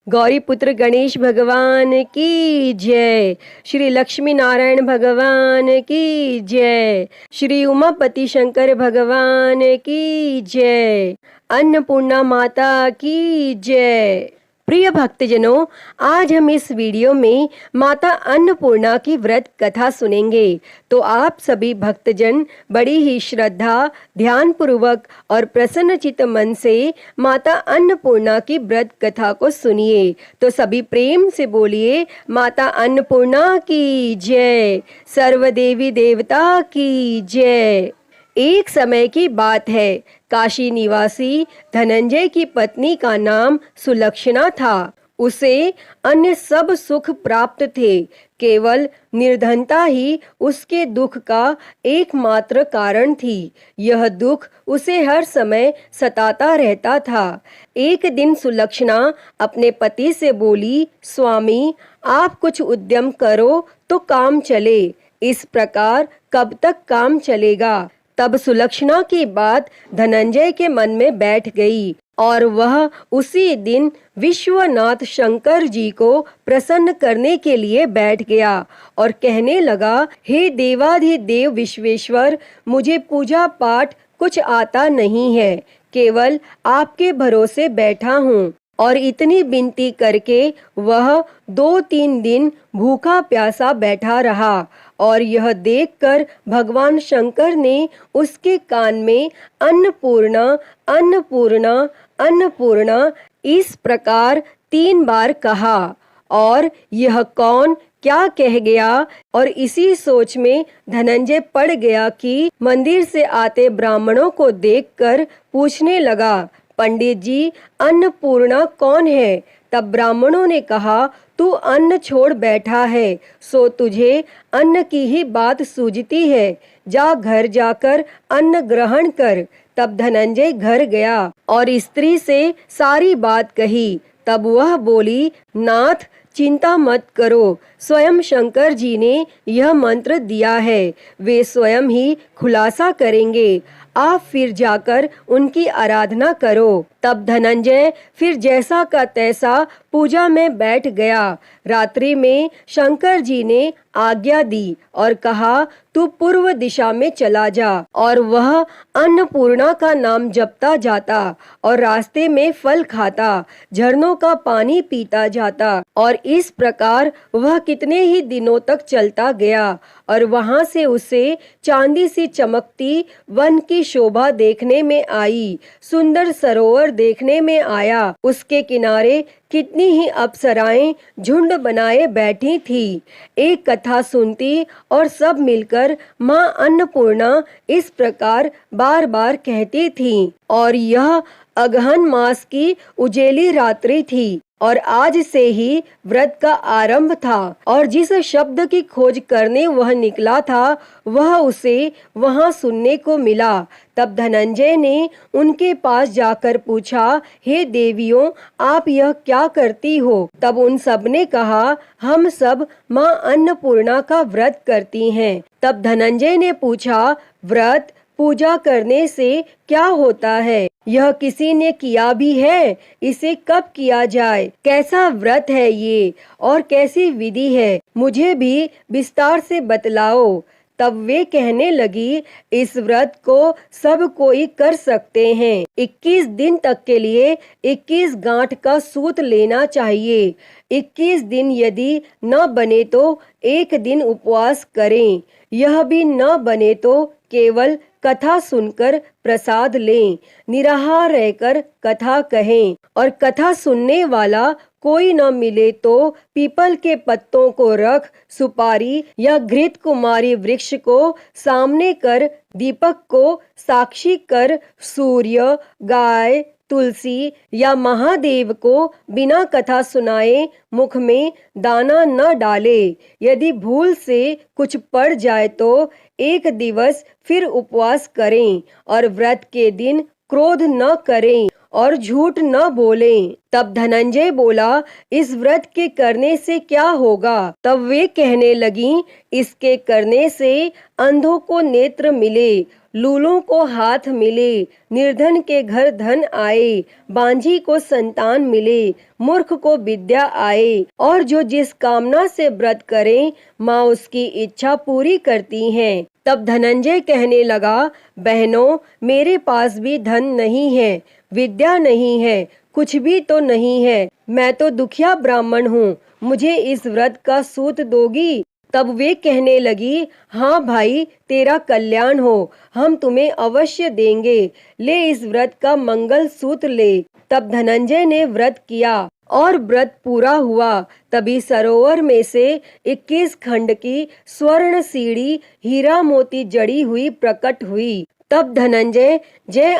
गौरी पुत्र गणेश भगवान की जय। श्री लक्ष्मी नारायण भगवान की जय। श्री उमापति शंकर भगवान की जय। अन्नपूर्णा माता की जय। प्रिय भक्तजनों, आज हम इस वीडियो में माता अन्नपूर्णा की व्रत कथा सुनेंगे। तो आप सभी भक्तजन बड़ी ही श्रद्धा, ध्यान पूर्वक और प्रसन्नचित्त मन से माता अन्नपूर्णा की व्रत कथा को सुनिए। तो सभी प्रेम से बोलिए, माता अन्नपूर्णा की जय, सर्व देवी देवता की जय। एक समय की बात है, काशी निवासी धनंजय की पत्नी का नाम सुलक्षणा था। उसे अन्य सब सुख प्राप्त थे, केवल निर्धनता ही उसके दुख का एकमात्र कारण थी। यह दुख उसे हर समय सताता रहता था। एक दिन सुलक्षणा अपने पति से बोली, स्वामी, आप कुछ उद्यम करो तो काम चले। इस प्रकार कब तक काम चलेगा? तब सुलक्षणा की बात धनंजय के मन में बैठ गई और वह उसी दिन विश्वनाथ शंकर जी को प्रसन्न करने के लिए बैठ गया और कहने लगा, हे देवाधिदेव विश्वेश्वर, मुझे पूजा पाठ कुछ आता नहीं है, केवल आपके भरोसे बैठा हूँ। और इतनी विनती करके वह 2-3 दिन भूखा प्यासा बैठा रहा और यह देखकर भगवान शंकर ने उसके कान में अन्नपूर्णा अन्नपूर्णा अन्नपूर्णा इस प्रकार 3 बार कहा। और यह कौन क्या कह गया? और इसी सोच में धनंजय पड़ गया कि मंदिर से आते ब्राह्मणों को देखकर पूछने लगा, पंडित जी, अन्नपूर्णा कौन है? तब ब्राह्मणों ने कहा, तू अन्न छोड़ बैठा है, सो तुझे अन्न की ही बात सूझती है। जा घर जाकर अन्न ग्रहण कर। तब धनंजय घर गया और स्त्री से सारी बात कही। तब वह बोली, नाथ, चिंता मत करो, स्वयं शंकर जी ने यह मंत्र दिया है, वे स्वयं ही खुलासा करेंगे। आप फिर जाकर उनकी आराधना करो। तब धनंजय फिर जैसा का तैसा पूजा में बैठ गया। रात्रि में शंकर जी ने आज्ञा दी और कहा, तू पूर्व दिशा में चला जा। और वह अन्नपूर्णा का नाम जपता जाता और रास्ते में फल खाता, झरनों का पानी पीता जाता। और इस प्रकार वह कितने ही दिनों तक चलता गया और वहां से उसे चांदी सी चमकती वन की शोभा देखने में आई, सुंदर सरोवर देखने में आया। उसके किनारे कितनी ही अप्सराएं झुंड बनाए बैठी थी, एक कथा सुनती और सब मिलकर माँ अन्नपूर्णा इस प्रकार बार बार कहती थी। और यह अगहन मास की उजेली रात्रि थी और आज से ही व्रत का आरंभ था। और जिस शब्द की खोज करने वह निकला था, वह उसे वहां सुनने को मिला। तब धनंजय ने उनके पास जाकर पूछा, हे देवियों, आप यह क्या करती हो? तब उन सब ने कहा, हम सब माँ अन्नपूर्णा का व्रत करती हैं। तब धनंजय ने पूछा, व्रत पूजा करने से क्या होता है? यह किसी ने किया भी है? इसे कब किया जाए? कैसा व्रत है ये और कैसी विधि है? मुझे भी विस्तार से बतलाओ। तब वे कहने लगी, इस व्रत को सब कोई कर सकते हैं। 21 दिन तक के लिए 21 गांठ का सूत लेना चाहिए। 21 दिन यदि न बने तो एक दिन उपवास करें। यह भी न बने तो केवल कथा सुनकर प्रसाद लें, निराहार रहकर कथा कहें। और कथा सुनने वाला कोई न मिले तो पीपल के पत्तों को रख, सुपारी या घृत कुमारी वृक्ष को सामने कर, दीपक को साक्षी कर, सूर्य, गाय, तुलसी या महादेव को बिना कथा सुनाए मुख में दाना न डाले। यदि भूल से कुछ पड़ जाए तो एक दिवस फिर उपवास करें और व्रत के दिन क्रोध न करें और झूठ न बोलें। तब धनंजय बोला, इस व्रत के करने से क्या होगा? तब वे कहने लगीं, इसके करने से अंधों को नेत्र मिले, लूलों को हाथ मिले, निर्धन के घर धन आए, बांझी को संतान मिले, मूर्ख को विद्या आए, और जो जिस कामना से व्रत करें माँ उसकी इच्छा पूरी करती हैं। तब धनंजय कहने लगा, बहनों, मेरे पास भी धन नहीं है, विद्या नहीं है, कुछ भी तो नहीं है, मैं तो दुखिया ब्राह्मण हूँ, मुझे इस व्रत का सूत दोगी? तब वे कहने लगी, हाँ भाई, तेरा कल्याण हो, हम तुम्हें अवश्य देंगे, ले इस व्रत का मंगल सूत्र ले। तब धनंजय ने व्रत किया और व्रत पूरा हुआ। तभी सरोवर में से 21 खंड की स्वर्ण सीढ़ी हीरा मोती जड़ी हुई प्रकट हुई। तब धनंजय जय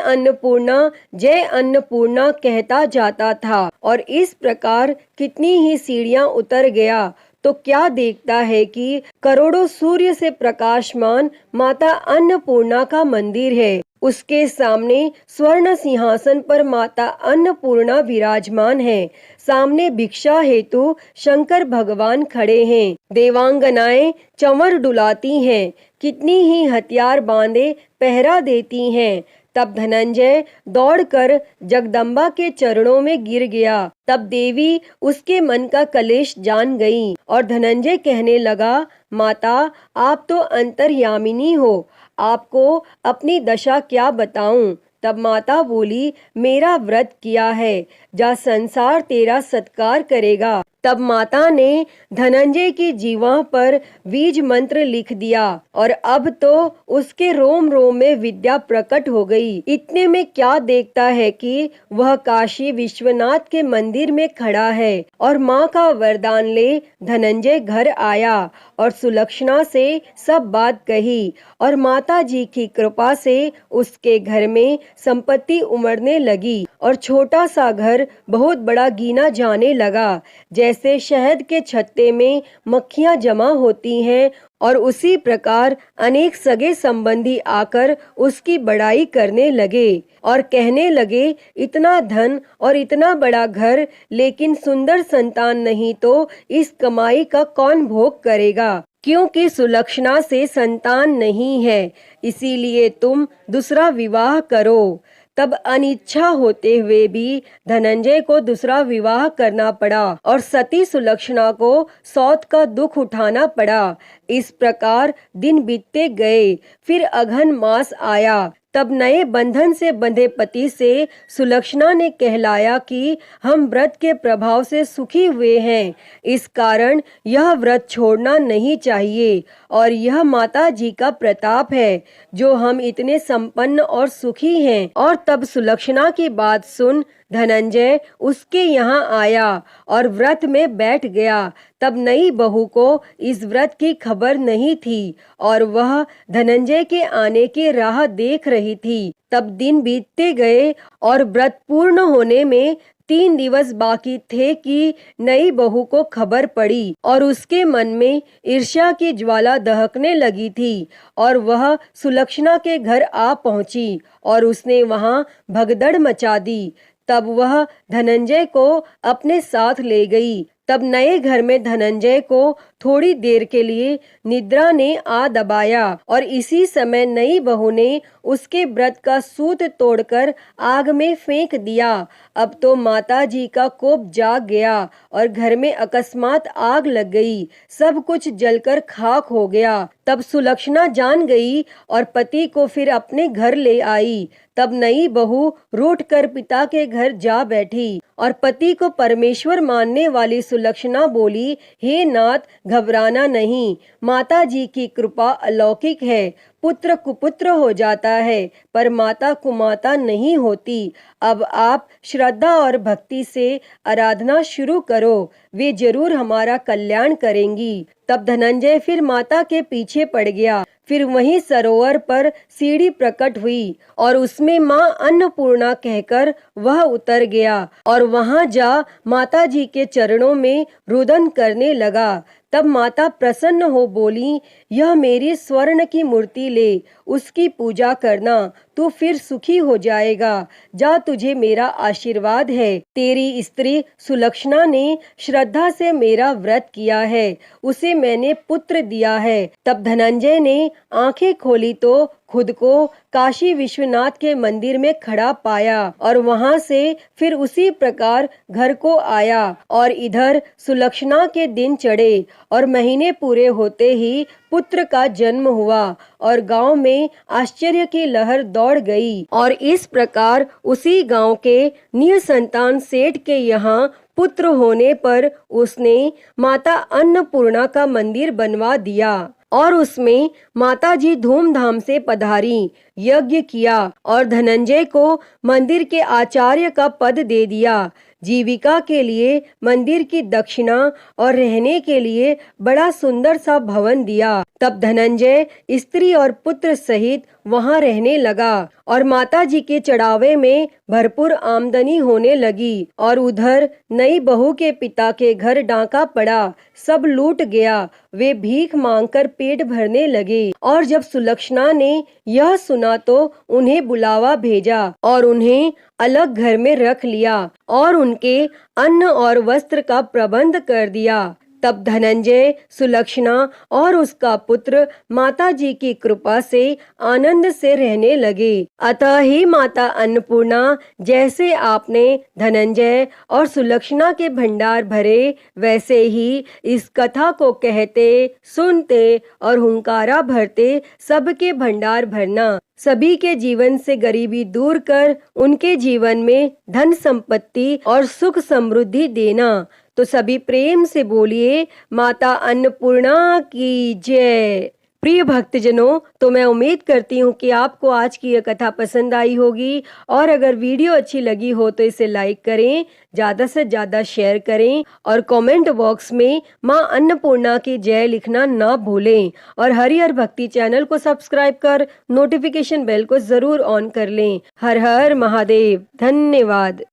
अन्नपूर्णा कहता जाता था और इस प्रकार कितनी ही सीढ़ियां उतर गया तो क्या देखता है कि करोड़ों सूर्य से प्रकाशमान माता अन्नपूर्णा का मंदिर है। उसके सामने स्वर्ण सिंहासन पर माता अन्नपूर्णा विराजमान है। सामने भिक्षा हेतु शंकर भगवान खड़े हैं। देवांगनाएं चंवर डुलाती हैं, कितनी ही हथियार बांधे पहरा देती हैं। तब धनंजय दौड़कर जगदम्बा के चरणों में गिर गया। तब देवी उसके मन का कलेश जान गई और धनंजय कहने लगा, माता, आप तो अंतर्यामिनी हो, आपको अपनी दशा क्या बताऊं? तब माता बोली, मेरा व्रत किया है, जा संसार तेरा सत्कार करेगा। तब माता ने धनंजय की जीवा पर बीज मंत्र लिख दिया और अब तो उसके रोम रोम में विद्या प्रकट हो गई। इतने में क्या देखता है कि वह काशी विश्वनाथ के मंदिर में खड़ा है और माँ का वरदान ले धनंजय घर आया और सुलक्षणा से सब बात कही और माता जी की कृपा से उसके घर में संपत्ति उमड़ने लगी और छोटा सा घर बहुत बड़ा गिना जाने लगा। जैसे शहद के छत्ते में मक्खियां जमा होती हैं और उसी प्रकार अनेक सगे संबंधी आकर उसकी बड़ाई करने लगे और कहने लगे, इतना धन और इतना बड़ा घर, लेकिन सुंदर संतान नहीं तो इस कमाई का कौन भोग करेगा? क्योंकि सुलक्षणा से संतान नहीं है, इसीलिए तुम दूसरा विवाह करो। तब अनिच्छा होते हुए भी धनंजय को दूसरा विवाह करना पड़ा और सती सुलक्षणा को सौत का दुख उठाना पड़ा। इस प्रकार दिन बीतते गए। फिर अघन मास आया। तब नए बंधन से बंधे पति से सुलक्षणा ने कहलाया कि हम व्रत के प्रभाव से सुखी हुए हैं, इस कारण यह व्रत छोड़ना नहीं चाहिए और यह माता जी का प्रताप है जो हम इतने संपन्न और सुखी हैं। और तब सुलक्षणा की बात सुन धनंजय उसके यहाँ आया और व्रत में बैठ गया। तब नई बहू को इस व्रत की खबर नहीं थी और वह धनंजय के आने की राह देख रही थी। तब दिन बीतते गए और व्रत पूर्ण होने में 3 दिवस बाकी थे कि नई बहू को खबर पड़ी और उसके मन में ईर्ष्या की ज्वाला दहकने लगी थी और वह सुलक्षणा के घर आ पहुंची और उसने वहां भगदड़ मचा दी। तब वह धनंजय को अपने साथ ले गई। तब नए घर में धनंजय को थोड़ी देर के लिए निद्रा ने आ दबाया और इसी समय नई बहू ने उसके व्रत का सूत तोड़कर आग में फेंक दिया। अब तो माता जी का कोप जाग गया और घर में अकस्मात आग लग गई, सब कुछ जलकर खाक हो गया। तब सुलक्षणा जान गई और पति को फिर अपने घर ले आई। तब नई बहू रूठ कर पिता के घर जा बैठी और पति को परमेश्वर मानने वाली सुलक्षणा बोली, हे नाथ, घबराना नहीं, माता जी की कृपा अलौकिक है। पुत्र कुपुत्र हो जाता है पर माता कुमाता नहीं होती। अब आप श्रद्धा और भक्ति से आराधना शुरू करो, वे जरूर हमारा कल्याण करेंगी। तब धनंजय फिर माता के पीछे पड़ गया। फिर वहीं सरोवर पर सीढ़ी प्रकट हुई और उसमें माँ अन्नपूर्णा कहकर वह उतर गया और वहां जा माता जी के चरणों में रुदन करने लगा। तब माता प्रसन्न हो बोली, यह मेरी स्वर्ण की मूर्ति ले, उसकी पूजा करना, तू फिर सुखी हो जाएगा। जा, तुझे मेरा आशीर्वाद है। तेरी स्त्री सुलक्षणा ने श्रद्धा से मेरा व्रत किया है, उसे मैंने पुत्र दिया है। तब धनंजय ने आंखें खोली तो खुद को काशी विश्वनाथ के मंदिर में खड़ा पाया और वहां से फिर उसी प्रकार घर को आया। और इधर सुलक्षणा के दिन चढ़े और महीने पूरे होते ही पुत्र का जन्म हुआ और गांव में आश्चर्य की लहर दौड़ गई। और इस प्रकार उसी गांव के निसंतान सेठ के यहाँ पुत्र होने पर उसने माता अन्नपूर्णा का मंदिर बनवा दिया और उसमें माताजी धूमधाम से पधारी, यज्ञ किया और धनंजय को मंदिर के आचार्य का पद दे दिया। जीविका के लिए मंदिर की दक्षिणा और रहने के लिए बड़ा सुंदर सा भवन दिया। तब धनंजय स्त्री और पुत्र सहित वहां रहने लगा और माताजी के चढ़ावे में भरपूर आमदनी होने लगी। और उधर नई बहू के पिता के घर डाका पड़ा, सब लूट गया। वे भीख मांगकर पेट भरने लगे और जब सुलक्षणा ने यह सुना तो उन्हें बुलावा भेजा और उन्हें अलग घर में रख लिया और उनके अन्न और वस्त्र का प्रबंध कर दिया। तब धनंजय, सुलक्षणा और उसका पुत्र माताजी की कृपा से आनंद से रहने लगे। अतः ही माता अन्नपूर्णा, जैसे आपने धनंजय और सुलक्षणा के भंडार भरे, वैसे ही इस कथा को कहते, सुनते और हुंकारा भरते सबके भंडार भरना। सभी के जीवन से गरीबी दूर कर उनके जीवन में धन संपत्ति और सुख समृद्धि देना। तो सभी प्रेम से बोलिए, माता अन्नपूर्णा की जय। प्रिय भक्तजनों, तो मैं उम्मीद करती हूँ कि आपको आज की यह कथा पसंद आई होगी और अगर वीडियो अच्छी लगी हो तो इसे लाइक करें, ज़्यादा से ज़्यादा शेयर करें और कमेंट बॉक्स में माँ अन्नपूर्णा की जय लिखना ना भूलें। और हरिहर भक्ति चैनल को सब्सक्राइब कर नोटिफिकेशन बेल को ज़रूर ऑन कर लें। हर हर महादेव। धन्यवाद।